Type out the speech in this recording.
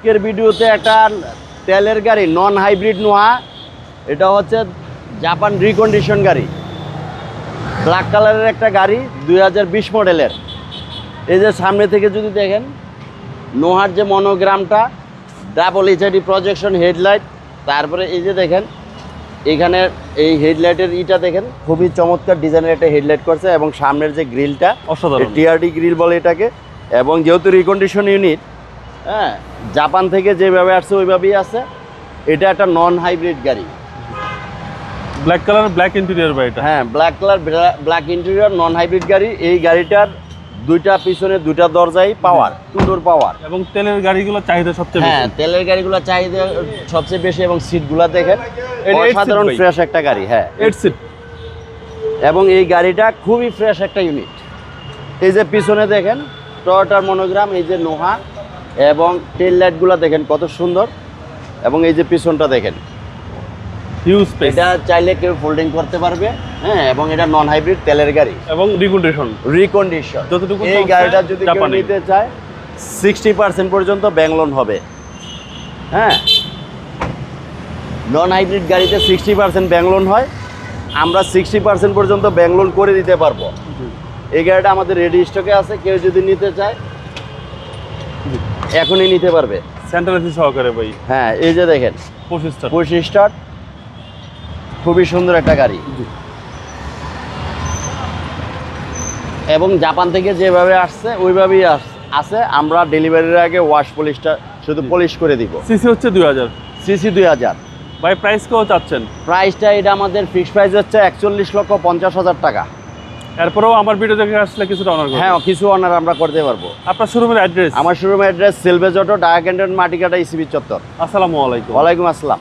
আজকের ভিডিওতে একটা তেলের গাড়ি নন হাইব্রিড নোহা, এটা হচ্ছে জাপান রিকন্ডিশন গাড়ি, ব্ল্যাক কালারের একটা গাড়ি 2020 মডেলের। এই যে সামনে থেকে যদি দেখেন নোহার যে মনোগ্রামটা, ডাবল এইচআইডি প্রজেকশন হেডলাইট, তারপরে এই যে দেখেন এখানে এই হেডলাইটের ইটা দেখেন খুবই চমৎকার ডিজাইনের একটা হেডলাইট করছে, এবং সামনের যে গ্রিলটা অসাধারণ টিআরডি গ্রিল বলে এটাকে। এবং যেহেতু রিকন্ডিশন ইউনিট, হ্যাঁ, জাপান থেকে যেভাবে আসছে ওইভাবেই আছে। এটা একটা নন হাইব্রিড গাড়ি, ব্ল্যাক কালার ব্ল্যাক ইন্টেরিয়র বা এটা। হ্যাঁ, black colour black interior non hybrid গাড়ি। এই গাড়িটার দুইটা পিছনে দুইটা দরজাই পাওয়ার, টু ডোর পাওয়ার। এবং তেলের গাড়িগুলো চাহিদা সবচেয়ে বেশি। হ্যাঁ, তেলের গাড়িগুলো চাহিদা সবচেয়ে বেশি, এবং সিটগুলো দেখেন এটা eight অসাধারণ seat ফ্রেশ একটা গাড়ি। হ্যাঁ, 8 সিট। এবং এই গাড়িটা খুবই ফ্রেশ একটা ইউনিট। এই যে পিছনে দেখেন টয়োটার মনোগ্রাম, এই যে নোহা, এবং টেল লাইটগুলো দেখেন কত সুন্দর। এবং এই যে পিছনটা দেখেন, হিউজ স্পেস। এটা চাইলে কেউ ফোল্ডিং করতে পারবে। হ্যাঁ, এবং এটা নন হাইব্রিড তেলের গাড়ি এবং রিকন্ডিশন রিকন্ডিশন। যতটুকু এই গাড়িটা যদি কেউ জাপানি। নিতে চায় 60% পর্যন্ত ব্যাংক লোন হবে। হ্যাঁ, নন হাইব্রিড গাড়িতে 60% ব্যাংক লোন হয়, আমরা 60% পর্যন্ত ব্যাংক লোন করে দিতে পারবো। এই গাড়িটা আমাদের রেডি স্টকে আছে, কেউ যদি নিতে চায় এখনই নিতে পারবে। সেন্ট্রাল এসি সহকারে ভাই। হ্যাঁ, এই যে দেখেন 25 স্টার। 25 স্টার, খুবই সুন্দর একটা গাড়ি। এবং জাপান থেকে যেভাবে আসছে ওইভাবেই আছে। আমরা ডেলিভারির আগে ওয়াশ পলিশটা শুধু পলিশ করে দিব। সিসি হচ্ছে 2000। সিসি 2000। ভাই প্রাইস কেও চাচ্ছেন? প্রাইসটা এটা আমাদের ফিক্সড প্রাইস হচ্ছে 41,50,000 টাকা। এরপরেও আমার ভিডিও দেখে আসলে কিছুটা অনার করবেন। হ্যাঁ, কিছু অনার আমরা করতে পারবো। আপনার শোরুমের অ্যাড্রেস? আমার শোরুমের অ্যাড্রেস সেলভেজ অটো, ডায়া ক্যান্টন, মাটিকাটা, ইসিবি চত্বর। আসসালামু আলাইকুম। ওয়ালাইকুম আসসালাম।